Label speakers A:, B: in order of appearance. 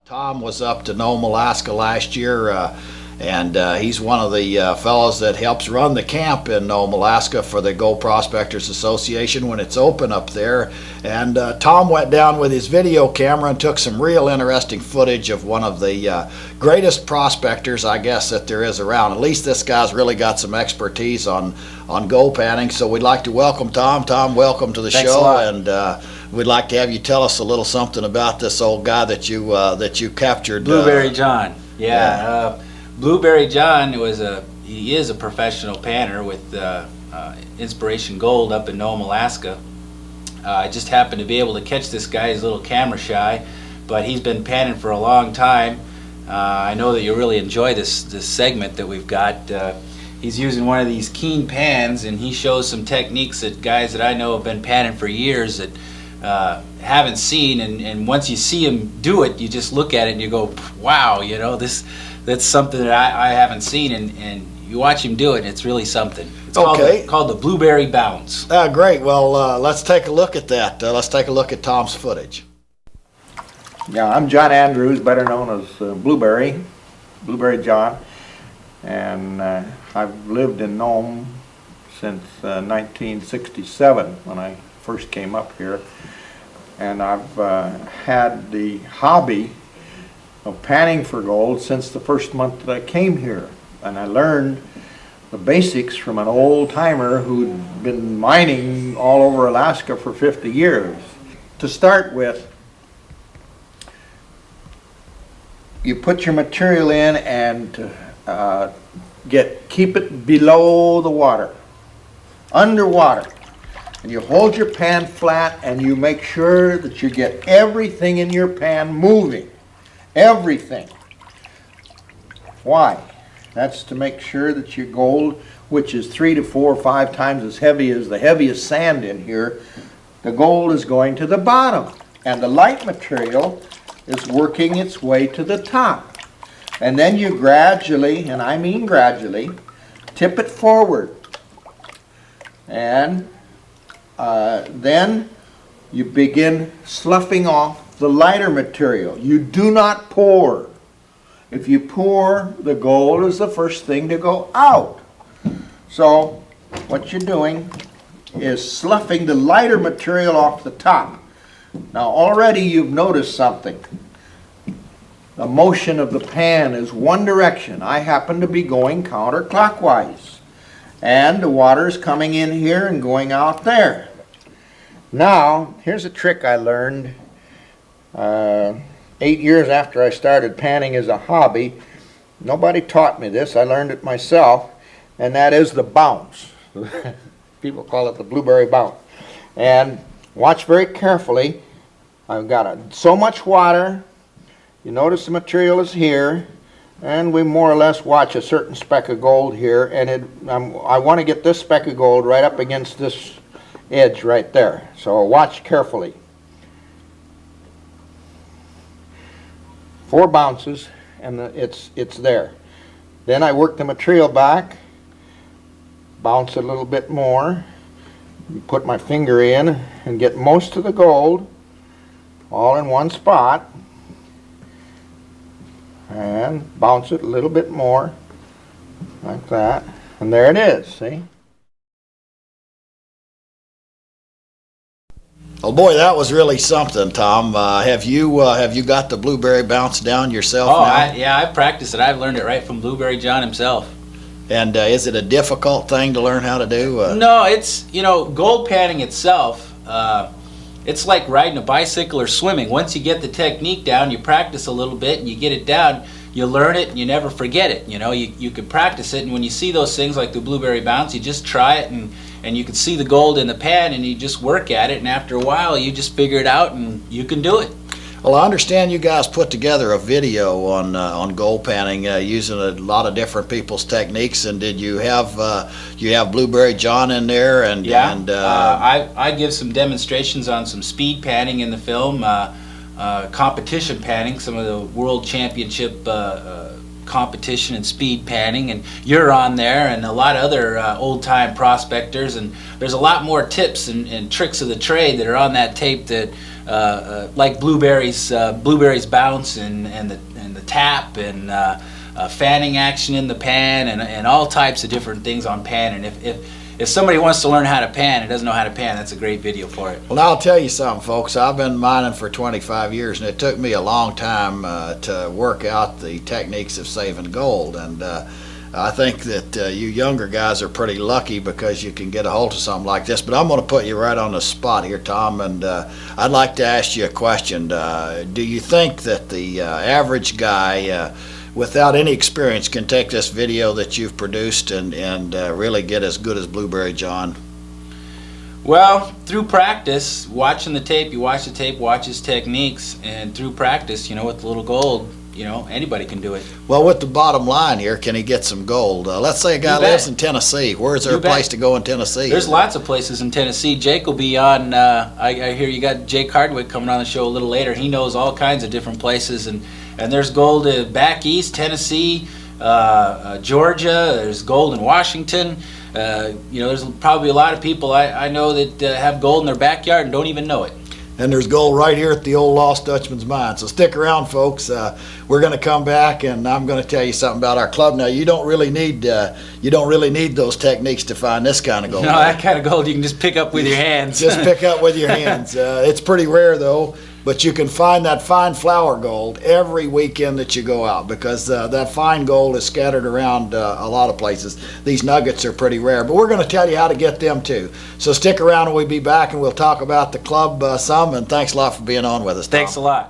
A: Tom was up to Nome, Alaska last year, and he's one of the fellows that helps run the camp in Nome, Alaska for the Gold Prospectors Association when it's open up there. And Tom went down with his video camera and took some real interesting footage of one of the greatest prospectors, I guess, that there is around. At least this guy's really got some expertise on gold panning. So we'd like to welcome Tom. Tom, welcome to the show. And we'd like to have you tell us a little something about this old guy that you captured.
B: Blueberry John. Blueberry John he is a professional panner with Inspiration Gold up in Nome, Alaska. I just happened to be able to catch this guy. He's a little camera shy, but he's been panning for a long time. I know that you really enjoy this segment that we've got. He's using one of these keen pans, and he shows some techniques that guys that I know have been panning for years that haven't seen, and once you see him do it, you just look at it and you go, wow, you know, that's something that I haven't seen, and you watch him do it and it's really something. It's called the Blueberry Bounce.
A: Great. Well, let's take a look at that. Let's take a look at Tom's footage.
C: Yeah, I'm John Andrews, better known as Blueberry John, and I've lived in Nome since 1967 when I first came up here, and I've had the hobby of panning for gold since the first month that I came here, and I learned the basics from an old timer who'd been mining all over Alaska for 50 years. To start with, you put your material in and keep it below the water, underwater. And you hold your pan flat and you make sure that you get everything in your pan moving. Everything. Why? That's to make sure that your gold, which is 3 to 4 or 5 times as heavy as the heaviest sand in here, the gold is going to the bottom. And the light material is working its way to the top. And then you gradually, and I mean gradually, tip it forward. And then you begin sloughing off the lighter material. You do not pour. If you pour, the gold is the first thing to go out. So what you're doing is sloughing the lighter material off the top. Now already you've noticed something. The motion of the pan is one direction. I happen to be going counterclockwise. And the water is coming in here and going out there. Now, here's a trick I learned 8 years after I started panning as a hobby. Nobody taught me this. I learned it myself, and that is the bounce. People call it the blueberry bounce. And watch very carefully. I've got so much water. You notice the material is here, and we more or less watch a certain speck of gold here, and I want to get this speck of gold right up against this edge right there. So watch carefully. 4 bounces, and it's there. Then I work the material back, bounce it a little bit more, put my finger in and get most of the gold all in one spot, and bounce it a little bit more like that, and there it is. See?
A: Oh boy, that was really something, Tom. Have you got the blueberry bounce down yourself now?
B: Yeah, I've practiced it. I've learned it right from Blueberry John himself.
A: And is it a difficult thing to learn how to do?
B: No, it's, gold panning itself, it's like riding a bicycle or swimming. Once you get the technique down, you practice a little bit and you get it down, you learn it and you never forget it. You can practice it, and when you see those things like the blueberry bounce, you just try it, and you can see the gold in the pan, and you just work at it, and after a while you just figure it out and you can do it.
A: Well, I understand you guys put together a video on gold panning using a lot of different people's techniques, and did you have Blueberry John in there? And
B: yeah, I give some demonstrations on some speed panning in the film, competition panning, some of the world championship competition and speed panning, and you're on there, and a lot of other old-time prospectors, and there's a lot more tips and tricks of the trade that are on that tape that like blueberries bounce and the tap and fanning action in the pan and all types of different things on pan. And if somebody wants to learn how to pan and doesn't know how to pan, that's a great video for it.
A: Well, I'll tell you something, folks. I've been mining for 25 years, and it took me a long time to work out the techniques of saving gold. And I think that you younger guys are pretty lucky because you can get a hold of something like this. But I'm going to put you right on the spot here, Tom, and I'd like to ask you a question. Do you think that the average guy without any experience can take this video that you've produced and really get as good as Blueberry John?
B: Well, through practice, watching the tape, you watch the tape, watch his techniques, and through practice, with the little gold, anybody can do it.
A: Well, with the bottom line here, can he get some gold? Let's say a guy lives in Tennessee. Where's there a place to go in Tennessee?
B: There's lots of places in Tennessee. Jake will be on, I hear you got Jake Hardwick coming on the show a little later. He knows all kinds of different places, and there's gold back east, Tennessee, Georgia. There's gold in Washington. There's probably a lot of people I know that have gold in their backyard and don't even know it.
A: And there's gold right here at the old Lost Dutchman's mine. So stick around, folks. We're going to come back, and I'm going to tell you something about our club. Now, you don't really need those techniques to find this kind of gold.
B: No, that kind of gold you can just pick up with your hands.
A: Just pick up with your hands. It's pretty rare, though. But you can find that fine flour gold every weekend that you go out, because that fine gold is scattered around a lot of places. These nuggets are pretty rare, but we're going to tell you how to get them too. So stick around and we'll be back and we'll talk about the club some, and thanks a lot for being on with us, Tom.
B: Thanks a lot.